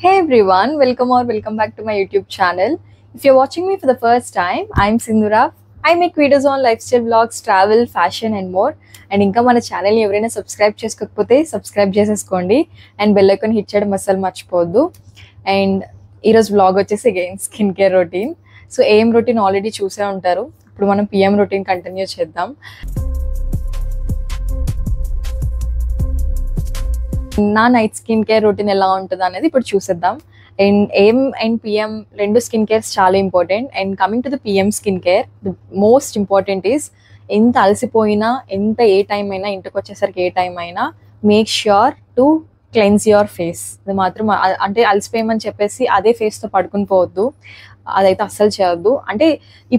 Hey everyone, welcome back to my YouTube channel. If you're watching me for the first time, I'm Sindhura. I make videos on lifestyle vlogs, travel, fashion and more. And ఇంకా మన channel ని ఎవరైనా subscribe చేసుకోకపోతే subscribe చేసేసుకోండి and bell icon hit చేయడం అస్సలు మర్చిపోవద్దు. And ఈరోజు వ్లాగ్ వచ్చేసి again skin care routine. So ఏం రొటీన్ ఆల్రెడీ చూసే ఉంటారు. ఇప్పుడు మనం పిఎం రొటీన్ కంటిన్యూ చేద్దాం. నా నైట్ స్కిన్ కేర్ రొటీన్ ఎలా ఉంటుంది అనేది ఇప్పుడు చూసేద్దాం. అండ్ ఏఎం అండ్ పిఎం రెండు స్కిన్ కేర్స్ చాలా important. And coming to the PM skin care, the most important is ఎంత అలసిపోయినా, ఎంత ఏ టైం అయినా, ఇంటికి వచ్చేసరికి ఏ టైం అయినా make sure to cleanse your face. అది మాత్రం అంటే అలసిపోయమని చెప్పేసి అదే ఫేస్తో పడుకుని పోవద్దు, అదైతే అస్సలు చేయొద్దు. అంటే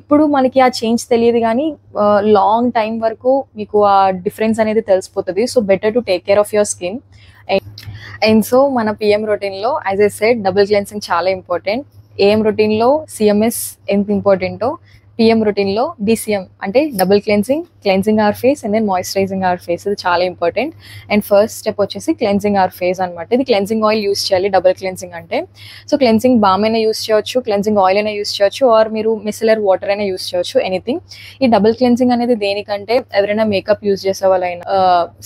ఇప్పుడు మనకి ఆ చేంజ్ తెలియదు కానీ లాంగ్ టైం వరకు మీకు ఆ డిఫరెన్స్ అనేది తెలిసిపోతుంది. So better to take care of your skin. And so మన పిఎం రొటీన్లో as I said double cleansing చాలా ఇంపార్టెంట్. ఏఎం రొటీన్లో సిఎంఎస్ ఎంత ఇంపార్టెంటో పిఎం రొటీన్లో డిసిఎం అంటే double cleansing our face and then moisturising our face, ఇది చాలా ఇంపార్టెంట్. అండ్ ఫస్ట్ స్టెప్ వచ్చేసి క్లెన్సింగ్ అవర్ ఫేస్ అనమాట. ఇది క్లెన్సింగ్ ఆయిల్ యూస్ చేయాలి డబుల్ క్లెన్సింగ్ అంటే. సో క్లెన్సింగ్ బామ్ అయినా యూస్ చేయొచ్చు, క్లెన్సింగ్ ఆయిల్ అయినా యూస్ చేయొచ్చు, ఆర్ మీరు మిసిలర్ వాటర్ అయినా యూస్ చేయొచ్చు, ఎనీథింగ్. ఈ డబుల్ క్లెన్సింగ్ అనేది దేనికంటే ఎవరైనా మేకప్ యూస్ చేసే వాళ్ళైనా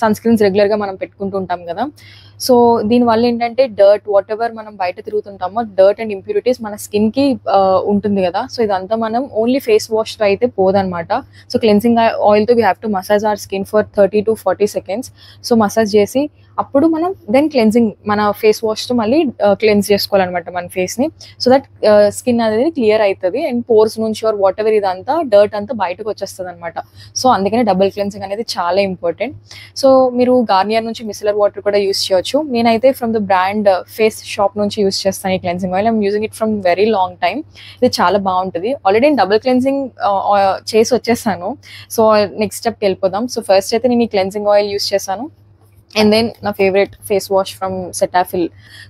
సన్ స్క్రీన్స్ రెగ్యులర్గా మనం పెట్టుకుంటూ ఉంటాం కదా. సో దీనివల్ల ఏంటంటే డర్ట్, వాట్ ఎవర్ మనం బయట తిరుగుతుంటామో డర్ట్ అండ్ ఇంప్యూరిటీస్ మన స్కిన్కి ఉంటుంది కదా. సో ఇదంతా మనం ఓన్లీ ఫేస్ వాష్తో అయితే పోదనమాట. సో క్లెన్సింగ్ ఆయిల్తో we have to massage our skin for 30 to 40 seconds. So massage చేసి అప్పుడు మనం దెన్ క్లెన్సింగ్ మన ఫేస్ వాష్తో మళ్ళీ క్లెన్స్ చేసుకోవాలన్నమాట మన ఫేస్ని. సో దట్ స్కిన్ అనేది క్లియర్ అవుతుంది అండ్ పోర్స్ నుంచి ఆర్ వాట్ ఎవర్ ఇదంతా డర్ట్ అంతా బయటకు వచ్చేస్తుంది అనమాట. సో అందుకనే డబుల్ క్లెన్సింగ్ అనేది చాలా ఇంపార్టెంట్. సో మీరు గార్నియర్ నుంచి మిసిలర్ వాటర్ కూడా యూస్ చేయొచ్చు. నేనైతే from the brand face shop నుంచి యూస్ చేస్తాను ఈ cleansing oil. I'm using it from very long time. ఇది చాలా బాగుంటుంది. ఆల్రెడీ నేను డబుల్ క్లెన్సింగ్ చేసి వచ్చేసాను. సో నెక్స్ట్ స్టెప్కి వెళ్ళిపోదాం. సో ఫస్ట్ అయితే నేను ఈ క్లెన్సింగ్ ఆయిల్ యూస్ చేశాను అండ్ దెన్ నా favourite face wash from Cetaphil.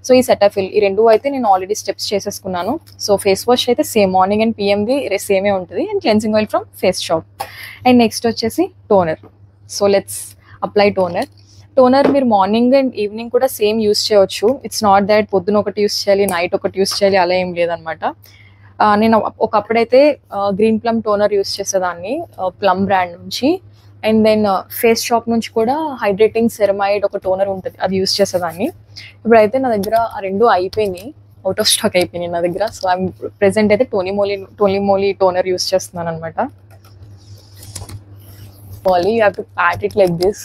So ఈ సెటాఫిల్ ఈ రెండు అయితే నేను ఆల్రెడీ స్టెప్స్ చేసేసుకున్నాను. సో ఫేస్ వాష్ అయితే సేమ్ మార్నింగ్ అండ్ పిఎంది సేమే ఉంటుంది and cleansing oil from Face Shop. And next వచ్చేసి toner. So let's apply toner మీరు మార్నింగ్ అండ్ ఈవినింగ్ కూడా సేమ్ యూస్ చేయవచ్చు. ఇట్స్ నాట్ దాట్ పొద్దున ఒకటి యూస్ చేయాలి, నైట్ ఒకటి యూస్ చేయాలి, అలా ఏం లేదనమాట. నేను ఒకప్పుడైతే గ్రీన్ ప్లమ్ టోనర్ యూస్ చేసేదాన్ని ప్లమ్ బ్రాండ్ నుంచి. అండ్ దెన్ ఫేస్ షాప్ నుంచి కూడా హైడ్రేటింగ్ సెరమైడ్ ఒక టోనర్ ఉంటుంది, అది యూస్ చేసేదాన్ని. ఇప్పుడైతే నా దగ్గర ఆ రెండు అయిపోయినాయి, అవుట్ ఆఫ్ స్టాక్ అయిపోయినాయి నా దగ్గర. సో ఐఎమ్ ప్రెసెంట్ అయితే టోనీ టోనర్ యూస్ చేస్తున్నాను అనమాట. You have to Pat it like this,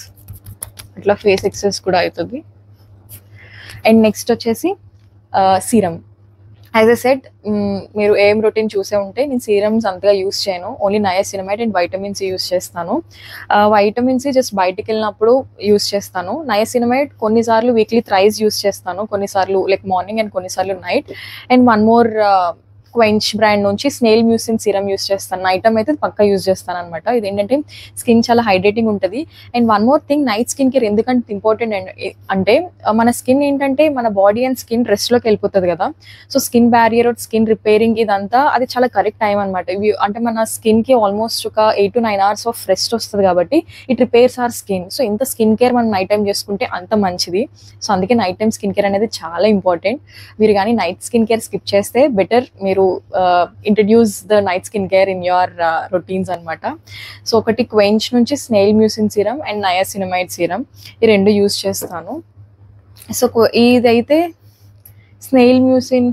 అట్లా ఫేస్ ఎక్సర్సైజ్ కూడా అవుతుంది. అండ్ నెక్స్ట్ వచ్చేసి సీరం. యాజ్ ఎ సెడ్ మీరు ఏం రొటీన్ చూసే ఉంటే నేను సీరమ్స్ అంతగా యూస్ చేయను, only niacinamide and vitamin C use చేస్తాను. వైటమిన్ సి జస్ట్ బయటకు వెళ్ళినప్పుడు యూస్ చేస్తాను. నయాసినమైడ్ కొన్నిసార్లు వీక్లీ థ్రైస్ యూస్ చేస్తాను, కొన్నిసార్లు లైక్ మార్నింగ్ అండ్ కొన్నిసార్లు night. And one more quench brand నుంచి స్నేల్ మ్యూసిన్ సీరం యూస్ చేస్తాను. నైట్ టైం అయితే పక్కా యూస్ చేస్తాను అనమాట. ఇదేంటంటే స్కిన్ చాలా హైడ్రేటింగ్ ఉంటుంది. And one more thing, night skin care ఎందుకంటే ఇంపార్టెంట్ అంటే మన స్కిన్ ఏంటంటే మన బాడీ అండ్ స్కిన్ రెస్ట్లోకి వెళ్ళిపోతుంది కదా. So skin barrier, skin repairing ఇదంతా అది చాలా కరెక్ట్ టైం అనమాట. ఇవి అంటే మన స్కిన్కి ఆల్మోస్ట్ ఒక 8 to 9 hours ఆఫ్ రెస్ట్ వస్తుంది కాబట్టి it repairs our skin. So ఇంత స్కిన్ కేర్ మనం నైట్ టైం చేసుకుంటే అంత మంచిది. సో అందుకే నైట్ టైం స్కిన్ కేర్ అనేది చాలా ఇంపార్టెంట్. మీరు కానీ నైట్ స్కిన్ కేర్ స్కిప్ చేస్తే బెటర్ మీరు introduce the night skin care in your routines అనమాట. సో ఒకటి క్వెంచ్ నుంచి snail mucin serum and niacinamide serum, ఈ రెండు యూస్ చేస్తాను. సో ఇదైతే స్నేల్ మ్యూసిన్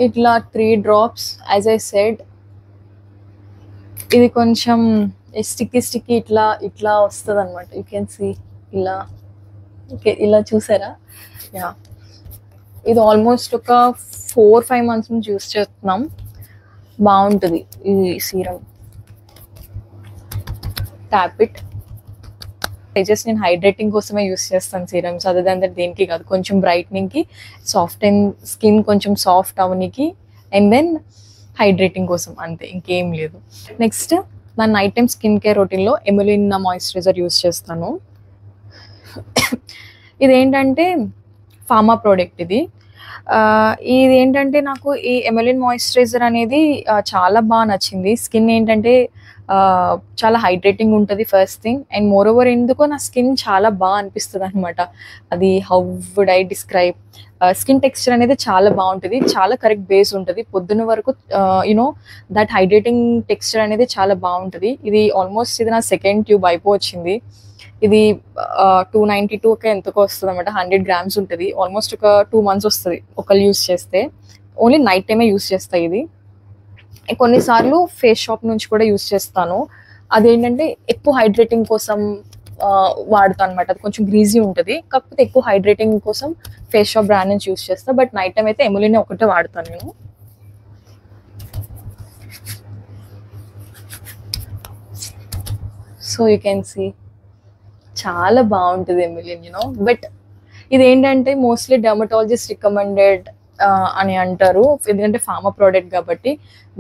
ఇట్లా 3 drops యాజ్ ఐ సెడ్. ఇది కొంచెం స్టిక్కీ ఇట్లా వస్తుంది అనమాట. యూ కెన్ సీ ఇలా చూసారా. యా, ఇది ఆల్మోస్ట్ ఒక 4-5 months నుంచి యూస్ చేస్తున్నాం. బాగుంటుంది ఈ సీరం. Tap it. జస్ట్ నేను హైడ్రేటింగ్ కోసమే యూస్ చేస్తాను సీరమ్స్, అదర్ దాన్ దట్ దేనికి కాదు. కొంచెం బ్రైట్నింగ్కి, సాఫ్ట్ అండ్ స్కిన్ కొంచెం సాఫ్ట్ అవనికి, అండ్ దెన్ హైడ్రేటింగ్ కోసం, అంతే, ఇంకేం లేదు. నెక్స్ట్ నా నైట్ టైం స్కిన్ కేర్ రొటీన్లో ఎములిన్ మాయిశ్చరైజర్ యూస్ చేస్తాను. ఇదేంటంటే ఫార్మా ప్రోడక్ట్ ఇది. ఇది ఏంటంటే నాకు ఈ ఎమెలిన్ మాయిశ్చరైజర్ అనేది చాలా బాగా నచ్చింది. స్కిన్ ఏంటంటే చాలా హైడ్రేటింగ్ ఉంటుంది first thing. And moreover ఎందుకో నా స్కిన్ చాలా బాగా అనిపిస్తుంది అనమాట. అది how would I describe, skin texture అనేది చాలా బాగుంటుంది, చాలా కరెక్ట్ బేస్ ఉంటుంది. పొద్దున్న వరకు యునో దట్ హైడ్రేటింగ్ టెక్స్చర్ అనేది చాలా బాగుంటుంది. ఇది ఆల్మోస్ట్ ఇది నా సెకండ్ ట్యూబ్ అయిపోవచ్చింది. ఇది 292 ఎంతకో వస్తుంది అనమాట. 100 grams ఉంటుంది. ఆల్మోస్ట్ ఒక 2 months వస్తుంది ఒకళ్ళు యూస్ చేస్తే. ఓన్లీ నైట్ టైమే యూస్ చేస్తాయి ఇది. కొన్నిసార్లు ఫేస్ షాప్ నుంచి కూడా యూస్ చేస్తాను. అదేంటంటే ఎక్కువ హైడ్రేటింగ్ కోసం వాడతాను అనమాట. అది కొంచెం గ్రీజీ ఉంటుంది, కాకపోతే ఎక్కువ హైడ్రేటింగ్ కోసం ఫేస్ షాప్ బ్రాండ్ నుంచి యూస్ చేస్తాను. బట్ నైట్ టైం అయితే ఎములిన్ ఒకటే వాడతాను నేను. సో యూ కెన్ సీ చాలా బాగుంటుంది ఎమిలిన్ బట్ ఇదేంటంటే మోస్ట్లీ డెర్మటాలజిస్ట్ రికమెండెడ్ అని అంటారు, ఎందుకంటే ఫార్మా ప్రోడక్ట్ కాబట్టి.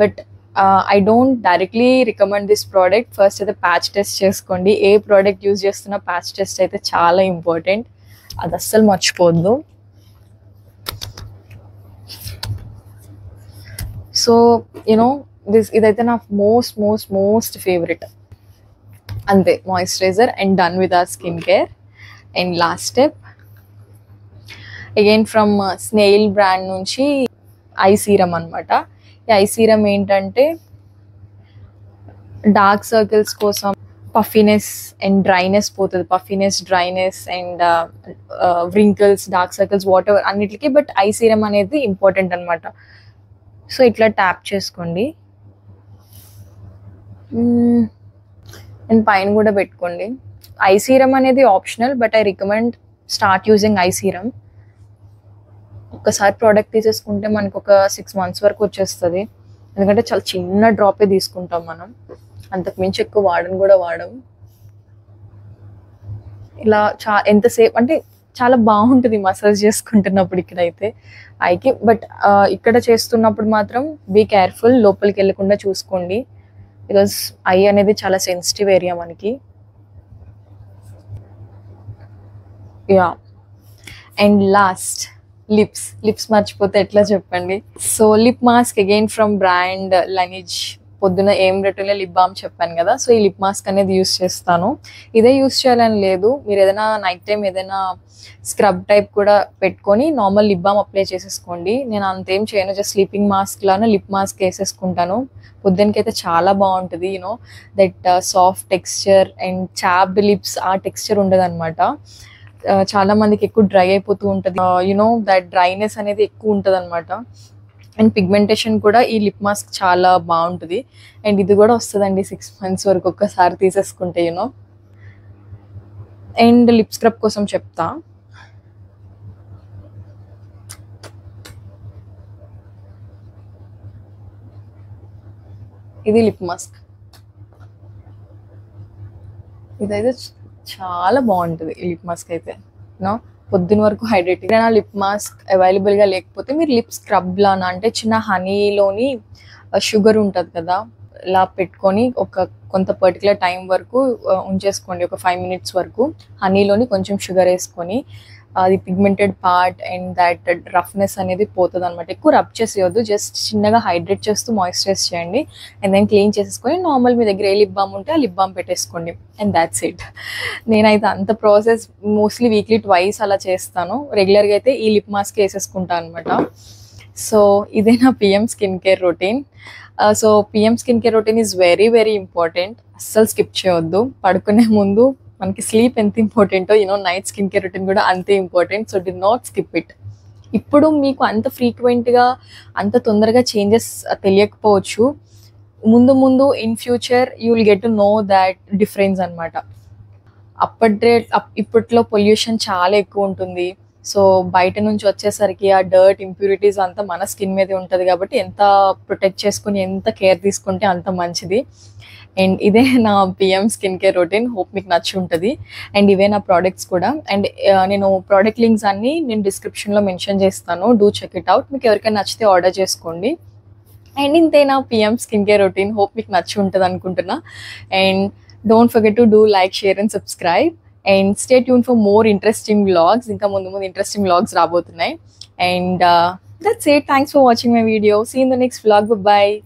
But I don't directly recommend this product. First అయితే ప్యాచ్ టెస్ట్ చేసుకోండి. ఏ ప్రోడక్ట్ యూజ్ చేస్తున్నా ప్యాచ్ టెస్ట్ అయితే చాలా ఇంపార్టెంట్, అది అస్సలు మర్చిపోవద్దు. సో ఇదైతే నా మోస్ట్ ఫేవరెట్. అంతే, moisturiser and done with our skin care. And last step again from snail brand నుంచి ఐ సీరమ్ అనమాట. ఈ ఐ సీరమ్ ఏంటంటే డార్క్ సర్కిల్స్ కోసం, పఫీనెస్ అండ్ డ్రైనెస్ పోతుంది, puffiness, dryness and wrinkles, dark circles, what ever అన్నిటికీ. But I serum అనేది important అనమాట. So ఇట్లా ట్యాప్ చేసుకోండి అండ్ పైన కూడా పెట్టుకోండి. ఐ సీరమ్ అనేది optional, but I recommend start using I serum. ఒక్కసారి ప్రోడక్ట్ తీసేసుకుంటే మనకు ఒక 6 months వరకు వచ్చేస్తుంది, ఎందుకంటే చాలా చిన్న డ్రాపే తీసుకుంటాం మనం, అంతకు మించి ఎక్కువ వాడం. ఇలా ఎంతసేపు అంటే చాలా బాగుంటుంది మసాజ్ చేసుకుంటున్నప్పుడు ఇక్కడైతే ఐకి. బట్ ఇక్కడ చేస్తున్నప్పుడు మాత్రం బీ కేర్ఫుల్, లోపలికి వెళ్ళకుండా చూసుకోండి, బికాస్ ఐ అనేది చాలా సెన్సిటివ్ ఏరియా మనకి. యా, అండ్ లాస్ట్ లిప్స్ మర్చిపోతే ఎట్లా చెప్పండి. So lip mask again from brand Laneige. పొద్దున ఏం రెటోలో లిప్ బామ్ చెప్పాను కదా, సో ఈ లిప్ మాస్క్ అనేది యూస్ చేస్తాను. ఇదే యూస్ చేయాలని లేదు, మీరు ఏదైనా నైట్ టైం ఏదైనా స్క్రబ్ టైప్ కూడా పెట్టుకొని నార్మల్ లిప్ బామ్ అప్లై చేసేసుకోండి. నేను అంతేం చేయను, జస్ట్ స్లీపింగ్ మాస్క్ లానే లిప్ మాస్క్ వేసేసుకుంటాను. పొద్దునకైతే చాలా బాగుంటుంది. That soft texture and chopped lips, ఆ టెక్స్చర్ ఉండదు అనమాట. చాలా మందికి ఎక్కువ డ్రై అయిపోతూ ఉంటుంది, దట్ డ్రైనెస్ అనేది ఎక్కువ ఉంటుంది అనమాట. అండ్ పిగ్మెంటేషన్ కూడా ఈ లిప్ మాస్క్ చాలా బాగుంటుంది. అండ్ ఇది కూడా వస్తుందండి 6 months వరకు ఒక్కసారి తీసేసుకుంటే. అండ్ లిప్ స్క్రబ్ కోసం చెప్తా. ఇది లిప్ మాస్క్, ఇదైతే చాలా బాగుంటుంది ఈ లిప్ మాస్క్ అయితే. పొద్దున వరకు హైడ్రేటింగ్. ఏదైనా లిప్ మాస్క్ అవైలబుల్గా లేకపోతే మీరు లిప్ స్క్రబ్ లానా, అంటే చిన్న హనీలోని షుగర్ ఉంటుంది కదా, ఇలా పెట్టుకొని కొంత పర్టికులర్ టైం వరకు ఉంచేసుకోండి, ఒక 5 minutes వరకు. హనీలోని కొంచెం షుగర్ వేసుకొని అది pigmented part and that roughness అనేది పోతుంది అనమాట. ఎక్కువ రబ్ చేసేయొద్దు, జస్ట్ చిన్నగా హైడ్రేట్ చేస్తూ మాయిశ్చరైజ్ చేయండి. అండ్ దెన్ క్లీన్ చేసేసుకొని నార్మల్ మీ దగ్గర ఏ లిప్ బామ్ ఉంటే ఆ లిప్ బామ్ పెట్టేసుకోండి. And that's it. నేనైతే అంత ప్రాసెస్ మోస్ట్లీ వీక్లీ 2 అలా చేస్తాను. రెగ్యులర్గా అయితే ఈ లిప్ మాస్క్ వేసేసుకుంటాను అనమాట. సో ఇదే నా PM skin care routine. So PM skin care routine is very important, అస్సలు స్కిప్ చేయొద్దు. పడుకునే ముందు మనకి స్లీప్ ఎంత ఇంపార్టెంటో నైట్ స్కిన్ కేర్ రొటీన్ కూడా అంతే important. So did not skip it. ఇప్పుడు మీకు అంత ఫ్రీక్వెంట్గా అంత తొందరగా చేంజెస్ తెలియకపోవచ్చు, ముందు in future you will get to know that difference అనమాట. ఇప్పట్లో పొల్యూషన్ చాలా ఎక్కువ ఉంటుంది. సో బయట నుంచి వచ్చేసరికి ఆ డర్ట్, ఇంప్యూరిటీస్ అంతా మన స్కిన్ మీదే ఉంటుంది. కాబట్టి ఎంత ప్రొటెక్ట్ చేసుకుని ఎంత కేర్ తీసుకుంటే అంత మంచిది. అండ్ ఇదే నా PM skin care routine. Hope మీకు నచ్చి ఉంటుంది. అండ్ ఇవే నా ప్రోడక్ట్స్ కూడా. అండ్ నేను ప్రోడక్ట్ లింక్స్ అన్ని నేను డిస్క్రిప్షన్లో మెన్షన్ చేస్తాను, డూ చెక్ ఇట్ అవుట్. మీకు ఎవరికైనా నచ్చితే ఆర్డర్ చేసుకోండి. అండ్ ఇంతే నా PM skin care routine. Hope మీకు నచ్చి ఉంటుంది అనుకుంటున్నా. And don't forget to do like, share and subscribe. And stay tune for more interesting vlogs. ఇంకా ముందు ఇంట్రెస్టింగ్ వ్లాగ్స్ రాబోతున్నాయి. And that's it. Thanks for watching my video. See you in the next vlog. Bye bye.